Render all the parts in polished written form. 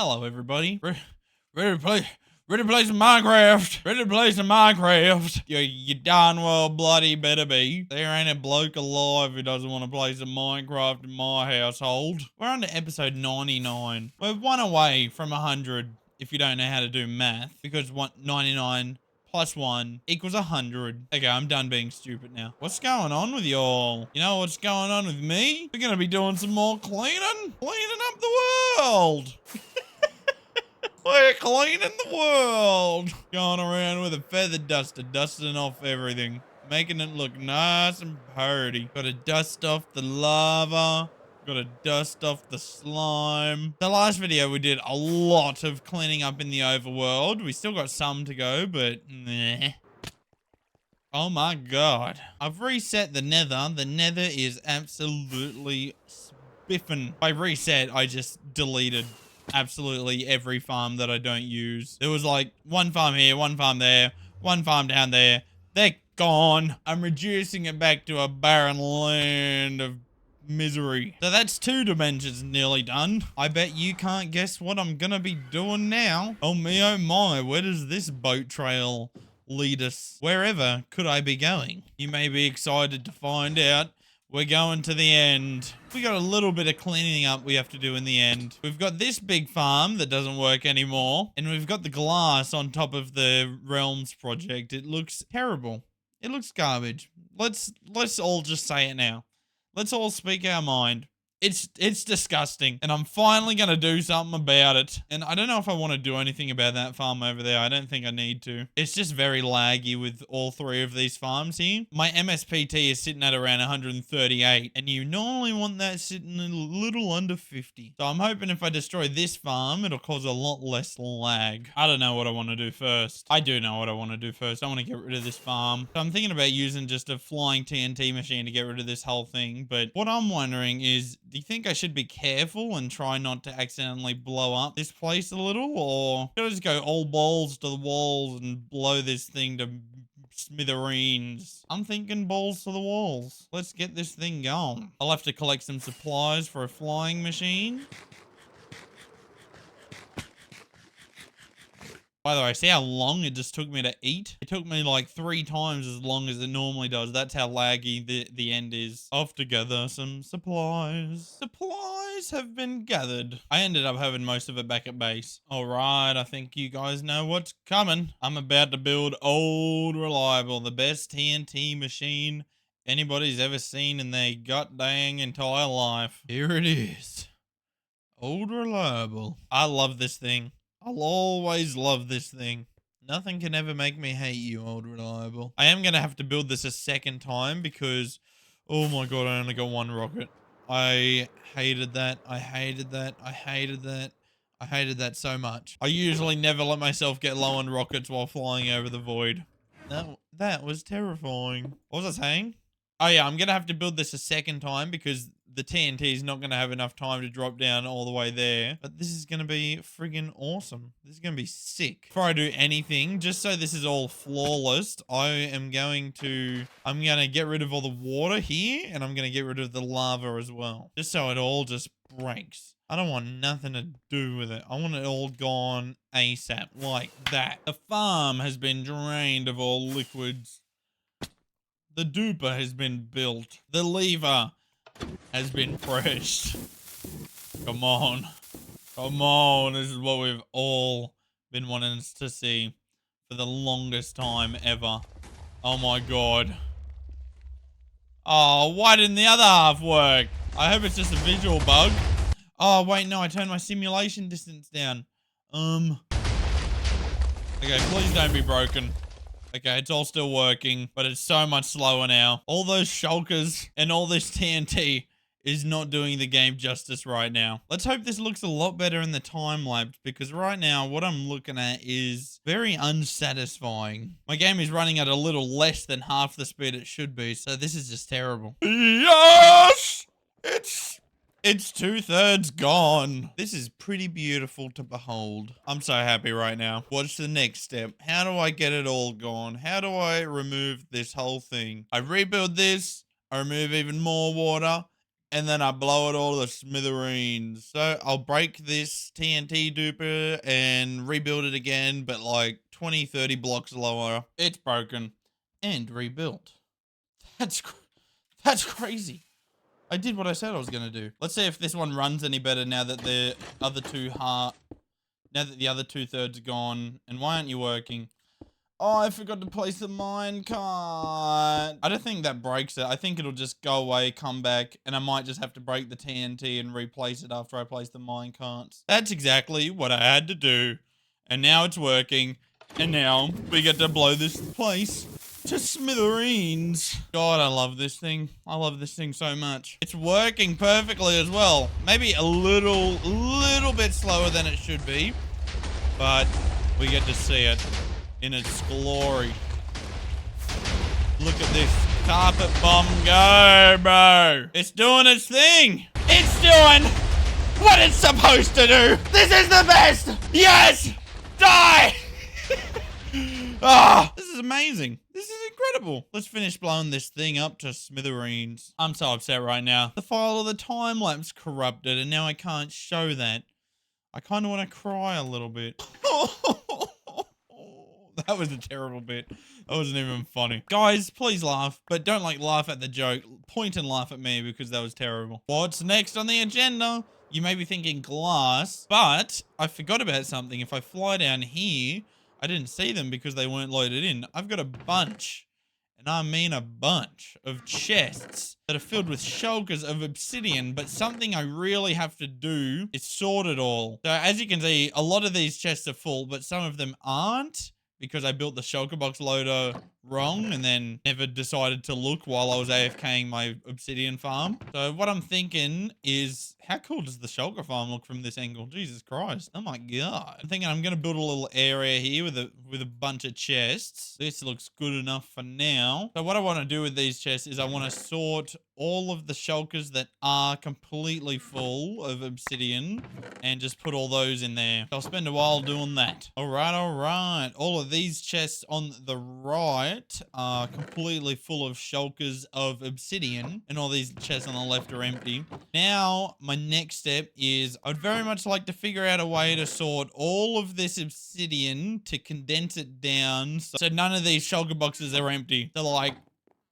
Hello, everybody. Ready to play? Ready to play some Minecraft? Ready to play some Minecraft? You darn well bloody better be. There ain't a bloke alive who doesn't want to play some Minecraft in my household. We're on to episode 99. We're one away from 100 if you don't know how to do math, because 99 plus 1 equals 100. Okay, I'm done being stupid now. What's going on with y'all? You know what's going on with me? We're gonna be doing some more cleaning up the world. We're cleaning the world. Going around with a feather duster, dusting off everything, making it look nice and pretty. Gotta dust off the lava. Gotta dust off the slime. The last video we did a lot of cleaning up in the overworld. We still got some to go, but meh. Oh my god. I've reset the nether. The nether is absolutely spiffing. By reset, I just deleted absolutely every farm that I don't use. There was like one farm here, one farm there, one farm down there. They're gone. I'm reducing it back to a barren land of misery. So that's 2 dimensions nearly done. I bet you can't guess what I'm gonna be doing now. Oh me, oh my, where does this boat trail lead us? Wherever could I be going? You may be excited to find out. We're going to the end. We got a little bit of cleaning up we have to do in the end. We've got this big farm that doesn't work anymore. And we've got the glass on top of the Realms project. It looks terrible. It looks garbage. Let's all just say it now. Let's all speak our mind. It's disgusting, and I'm finally gonna do something about it. And I don't know if I want to do anything about that farm over there. I don't think I need to. It's just very laggy with all 3 of these farms here. My MSPT is sitting at around 138, and you normally want that sitting a little under 50. So I'm hoping if I destroy this farm, it'll cause a lot less lag. I don't know what I want to do first. I do know what I want to do first. I want to get rid of this farm. So I'm thinking about using just a flying TNT machine to get rid of this whole thing. But what I'm wondering is, do you think I should be careful and try not to accidentally blow up this place a little? Or should I just go all balls to the walls and blow this thing to smithereens? I'm thinking balls to the walls. Let's get this thing going. I'll have to collect some supplies for a flying machine. By the way, see how long it just took me to eat? It took me like 3 times as long as it normally does. That's how laggy the end is. Off to gather some supplies. Supplies have been gathered. I ended up having most of it back at base. Alright, I think you guys know what's coming. I'm about to build Old Reliable, the best TNT machine anybody's ever seen in their goddamn entire life. Here it is. Old Reliable. I love this thing. I'll always love this thing. Nothing can ever make me hate you, Old Reliable. I am going to have to build this a second time because, oh my god, I only got 1 rocket. I hated that. I hated that. I hated that. I hated that so much. I usually never let myself get low on rockets while flying over the void. That was terrifying. What was I saying? Oh yeah, I'm going to have to build this a second time because the TNT is not going to have enough time to drop down all the way there. But this is going to be friggin' awesome. This is going to be sick. Before I do anything, just so this is all flawless, I'm going to get rid of all the water here, and I'm going to get rid of the lava as well. Just so it all just breaks. I don't want nothing to do with it. I want it all gone ASAP, like that. The farm has been drained of all liquids. The duper has been built. The lever has been pressed. Come on. Come on. This is what we've all been wanting to see for the longest time ever. Oh my god. Oh, why didn't the other half work? I hope it's just a visual bug. Oh, wait, no, I turned my simulation distance down. Okay, please don't be broken. Okay, it's all still working, but it's so much slower now. All those shulkers and all this TNT is not doing the game justice right now. Let's hope this looks a lot better in the time lapse, because right now what I'm looking at is very unsatisfying. My game is running at a little less than half the speed it should be, so this is just terrible. Yes! It's 2/3 gone. This is pretty beautiful to behold. I'm so happy right now. What's the next step? How do I get it all gone? How do I remove this whole thing? I rebuild this. I remove even more water. and then I blow it all to smithereens. So I'll break this TNT duper and rebuild it again, but like 20, 30 blocks lower. It's broken and rebuilt. That's crazy. I did what I said I was gonna do. Let's see if this one runs any better now that the other two now that the other 2/3 are gone. And why aren't you working? Oh, I forgot to place the minecart. I don't think that breaks it. I think it'll just go away, come back, and I might just have to break the TNT and replace it after I place the minecarts. That's exactly what I had to do. And now it's working. And now we get to blow this place to smithereens. God, I love this thing. I love this thing so much. It's working perfectly as well. Maybe a little bit slower than it should be, but we get to see it in its glory. Look at this carpet bomb go, bro. It's doing its thing. It's doing what it's supposed to do. This is the best. Yes, die. Ah, this is amazing. This is incredible. Let's finish blowing this thing up to smithereens. I'm so upset right now. The file of the time lapse corrupted, and now I can't show that. I kind of want to cry a little bit. That was a terrible bit. That wasn't even funny. Guys, please laugh, but don't laugh at the joke. Point and laugh at me because that was terrible. What's next on the agenda? You may be thinking glass, but I forgot about something. If I fly down here, I didn't see them because they weren't loaded in. I've got a bunch, and I mean a bunch, of chests that are filled with shulkers of obsidian, but something I really have to do is sort it all. So as you can see, a lot of these chests are full, but some of them aren't, because I built the shulker box loader wrong and then never decided to look while I was AFKing my obsidian farm. So what I'm thinking is, how cool does the shulker farm look from this angle? Jesus Christ. Oh my God. I'm thinking I'm going to build a little area here with a bunch of chests. This looks good enough for now. So what I want to do with these chests is I want to sort all of the shulkers that are completely full of obsidian and just put all those in there. I'll spend a while doing that. All right. All of these chests on the right are completely full of shulkers of obsidian, and all these chests on the left are empty. Now, my next step is I'd very much like to figure out a way to sort all of this obsidian to condense it down so none of these shulker boxes are empty. So like,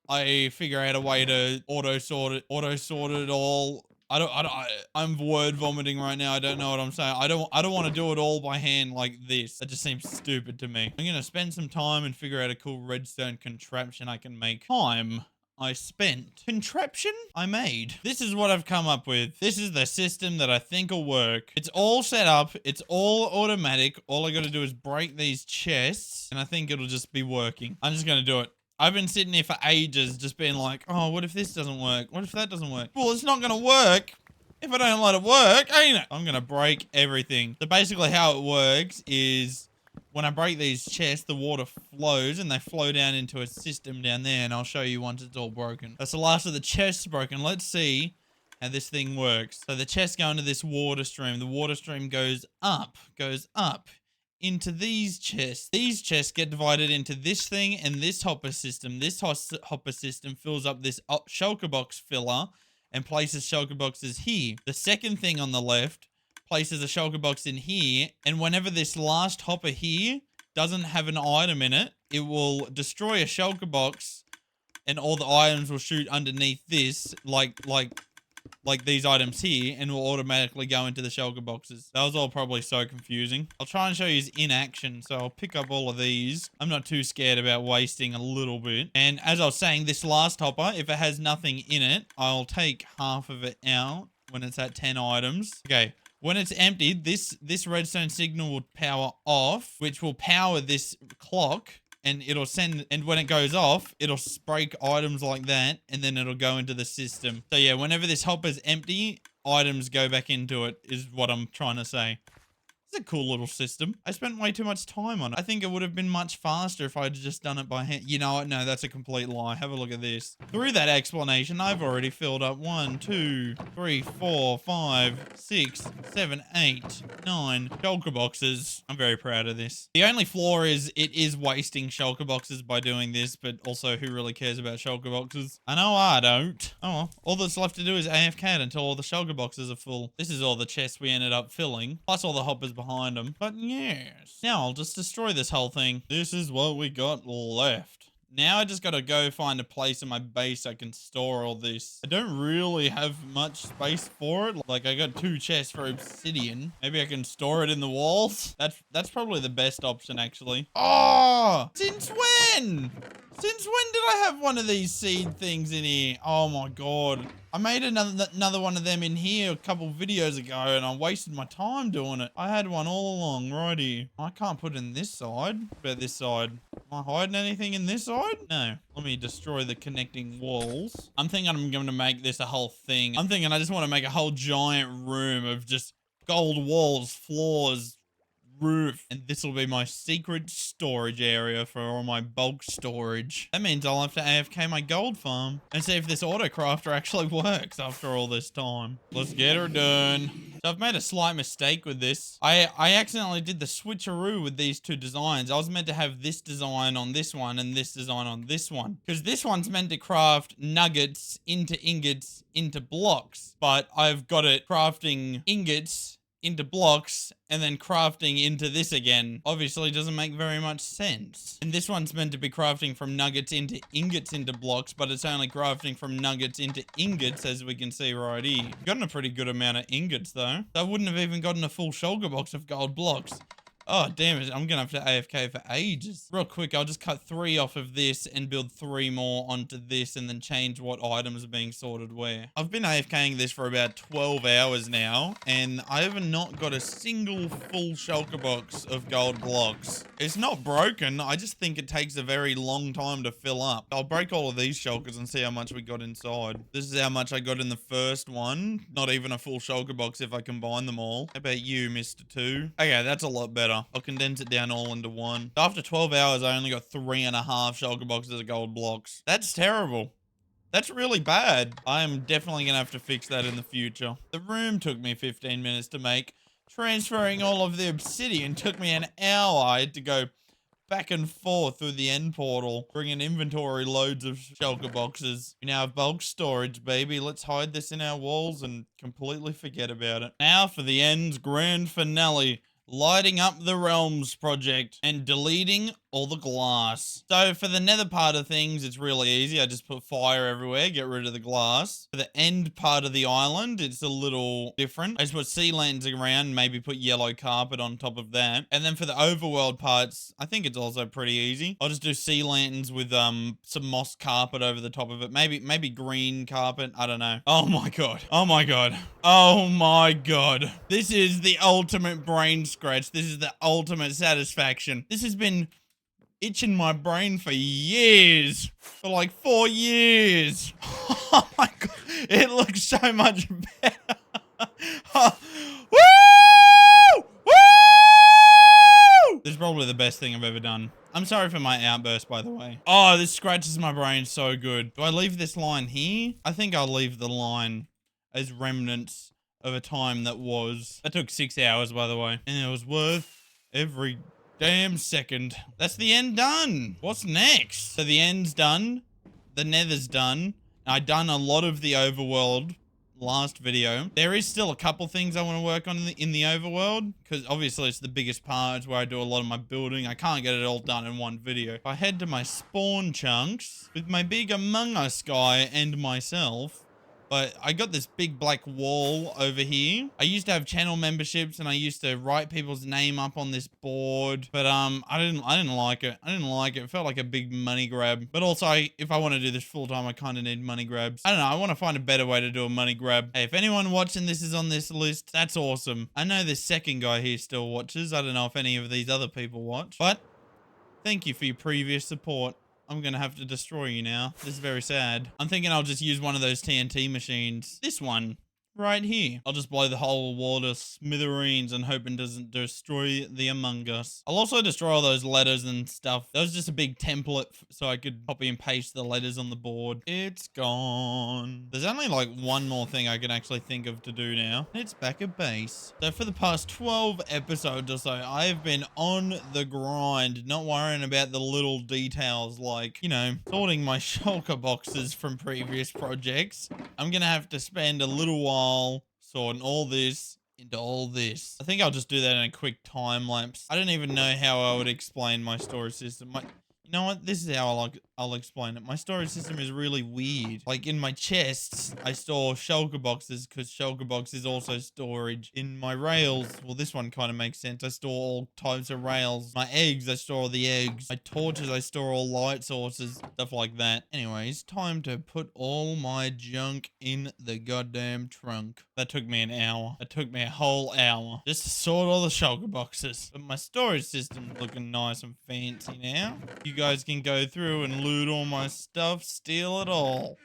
I figure out a way to auto sort it all. I'm word vomiting right now. I don't know what I'm saying. I don't want to do it all by hand like this. That just seems stupid to me. I'm going to spend some time and figure out a cool redstone contraption I can make. Time I spent. Contraption I made. This is what I've come up with. This is the system that I think will work. It's all set up. It's all automatic. All I got to do is break these chests, and I think it'll just be working. I'm just going to do it. I've been sitting here for ages just being like, oh, what if this doesn't work? What if that doesn't work? Well, it's not going to work if I don't let it work, ain't it? I'm going to break everything. So basically how it works is when I break these chests, the water flows and they flow down into a system down there, and I'll show you once it's all broken. That's the last of the chests broken. Let's see how this thing works. So the chests go into this water stream. The water stream goes up into these chests. These chests get divided into this thing and this hopper system. This hopper system fills up this shulker box filler and places shulker boxes here. The second thing on the left places a shulker box in here, and whenever this last hopper here doesn't have an item in it, it will destroy a shulker box and all the items will shoot underneath this like these items here, and will automatically go into the shulker boxes. That was all probably so confusing. I'll try and show you in action, so I'll pick up all of these. I'm not too scared about wasting a little bit. And as I was saying, this last hopper, if it has nothing in it, I'll take half of it out when it's at 10 items. Okay. When it's emptied, this redstone signal will power off, which will power this clock, and it'll send, and when it goes off, it'll break items like that, and then it'll go into the system. So yeah, whenever this hopper's empty, items go back into it, is what I'm trying to say. It's a cool little system. I spent way too much time on it. I think it would have been much faster if I had just done it by hand. You know what? No, that's a complete lie. Have a look at this. Through that explanation, I've already filled up 1, 2, 3, 4, 5, 6, 7, 8, 9 shulker boxes. I'm very proud of this. The only flaw is it is wasting shulker boxes by doing this, but also who really cares about shulker boxes? I know I don't. Oh well. All that's left to do is AFK until all the shulker boxes are full. This is all the chests we ended up filling, plus all the hoppers behind them. But yes. Now I'll just destroy this whole thing. This is what we got left. Now I just gotta go find a place in my base I can store all this. I don't really have much space for it. Like, I got 2 chests for obsidian. Maybe I can store it in the walls. That's probably the best option, actually. Oh! Since when? Since when did I have one of these seed things in here? Oh my god. I made another one of them in here a couple videos ago and I wasted my time doing it. I had one all along right here. I can't put it in this side. What about this side? Am I hiding anything in this side? No. Let me destroy the connecting walls. I'm thinking I'm going to make this a whole thing. I'm thinking I just want to make a whole giant room of just gold walls, floors, roof, and this will be my secret storage area for all my bulk storage. That means I'll have to AFK my gold farm and see if this autocrafter actually works after all this time. Let's get her done. So I've made a slight mistake with this. I accidentally did the switcheroo with these 2 designs. I was meant to have this design on this one and this design on this one, because this one's meant to craft nuggets into ingots into blocks, but I've got it crafting ingots into blocks and then crafting into this again. Obviously doesn't make very much sense. And this one's meant to be crafting from nuggets into ingots into blocks, but it's only crafting from nuggets into ingots, as we can see right here. Gotten a pretty good amount of ingots though. I wouldn't have even gotten a full shulker box of gold blocks. Oh, damn it. I'm gonna have to AFK for ages. Real quick, I'll just cut 3 off of this and build 3 more onto this and then change what items are being sorted where. I've been AFKing this for about 12 hours now, and I have not got a single full shulker box of gold blocks. It's not broken. I just think it takes a very long time to fill up. I'll break all of these shulkers and see how much we got inside. This is how much I got in the first one. Not even a full shulker box if I combine them all. How about you, Mr. 2? Okay, that's a lot better. I'll condense it down all into one. After 12 hours, I only got 3.5 shulker boxes of gold blocks. That's terrible. That's really bad. I am definitely going to have to fix that in the future. The room took me 15 minutes to make. Transferring all of the obsidian took me an hour. I had to go back and forth through the end portal, bringing inventory loads of shulker boxes. We now have bulk storage, baby. Let's hide this in our walls and completely forget about it. Now for the end's grand finale. Lighting up the realms project and deleting all the glass. So for the nether part of things, it's really easy. I just put fire everywhere, get rid of the glass. For the end part of the island, it's a little different. I just put sea lanterns around, maybe put yellow carpet on top of that. And then for the overworld parts, I think it's also pretty easy. I'll just do sea lanterns with some moss carpet over the top of it. Maybe green carpet. I don't know. Oh my god. Oh my god. Oh my god. This is the ultimate brain scratch. This is the ultimate satisfaction. This has been itching my brain for years. For like 4 years. Oh my god. It looks so much better. Oh. Woo! Woo! This is probably the best thing I've ever done. I'm sorry for my outburst, by the way. Oh, this scratches my brain so good. Do I leave this line here? I think I'll leave the line as remnants of a time that was. That took 6 hours, by the way. And it was worth every damn second. That's the end done. What's next? So the end's done. The nether's done. I done a lot of the overworld last video. There is still a couple things I want to work on in the overworld, because obviously it's the biggest part. It's where I do a lot of my building. I can't get it all done in one video. If I head to my spawn chunks with my big Among Us guy and myself, but I got this big black wall over here. I used to have channel memberships and I used to write people's name up on this board, but I didn't like it. I didn't like it. It felt like a big money grab. But also, if I want to do this full time, I kind of need money grabs. I don't know. I want to find a better way to do a money grab. Hey, if anyone watching this is on this list, that's awesome. I know this second guy here still watches. I don't know if any of these other people watch, but thank you for your previous support. I'm gonna have to destroy you now. This is very sad. I'm thinking I'll just use one of those TNT machines. This one. right here. I'll just blow the whole wall to smithereens and hope it doesn't destroy the Among Us. I'll also destroy all those letters and stuff. That was just a big template so I could copy and paste the letters on the board. It's gone. There's only like one more thing I can actually think of to do now. It's back at base. So for the past 12 episodes or so, I have been on the grind, not worrying about the little details like, you know, sorting my shulker boxes from previous projects. I'm gonna have to spend a little while sorting all this into all this. I think I'll just do that in a quick time lapse. I don't even know how I would explain my storage system. You know what? This is how I'll explain it. My storage system is really weird. Like in my chests, I store shulker boxes because shulker box is also storage. In my rails, well, this one kind of makes sense. I store all types of rails. My eggs, I store all the eggs. My torches, I store all light sources, stuff like that. Anyways, time to put all my junk in the goddamn trunk. That took me an hour. That took me a whole hour just to sort all the shulker boxes. But my storage system's looking nice and fancy now. You guys can go through and loot all my stuff, steal it all,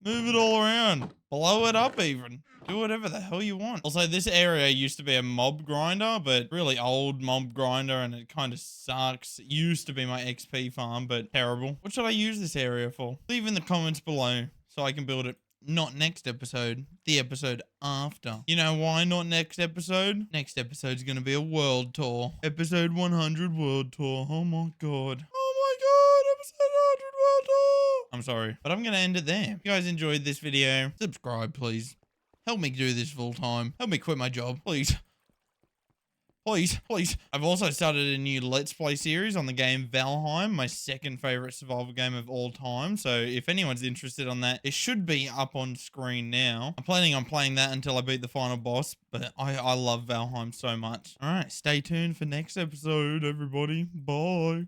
move it all around, blow it up even. Do whatever the hell you want. Also, this area used to be a mob grinder, but really old mob grinder, and it kind of sucks. It used to be my XP farm, but terrible. What should I use this area for? Leave in the comments below so I can build it. Not next episode, the episode after. You know why not next episode? Next episode's gonna be a world tour. Episode 100 world tour. Oh my god. Oh my god, episode 100 world tour. I'm sorry, but I'm gonna end it there. If you guys enjoyed this video, subscribe please. Help me do this full time. Help me quit my job, please. Please, please. I've also started a new Let's Play series on the game Valheim, my second favorite survival game of all time. So if anyone's interested on that, it should be up on screen now. I'm planning on playing that until I beat the final boss, but I love Valheim so much. All right, stay tuned for next episode, everybody. Bye.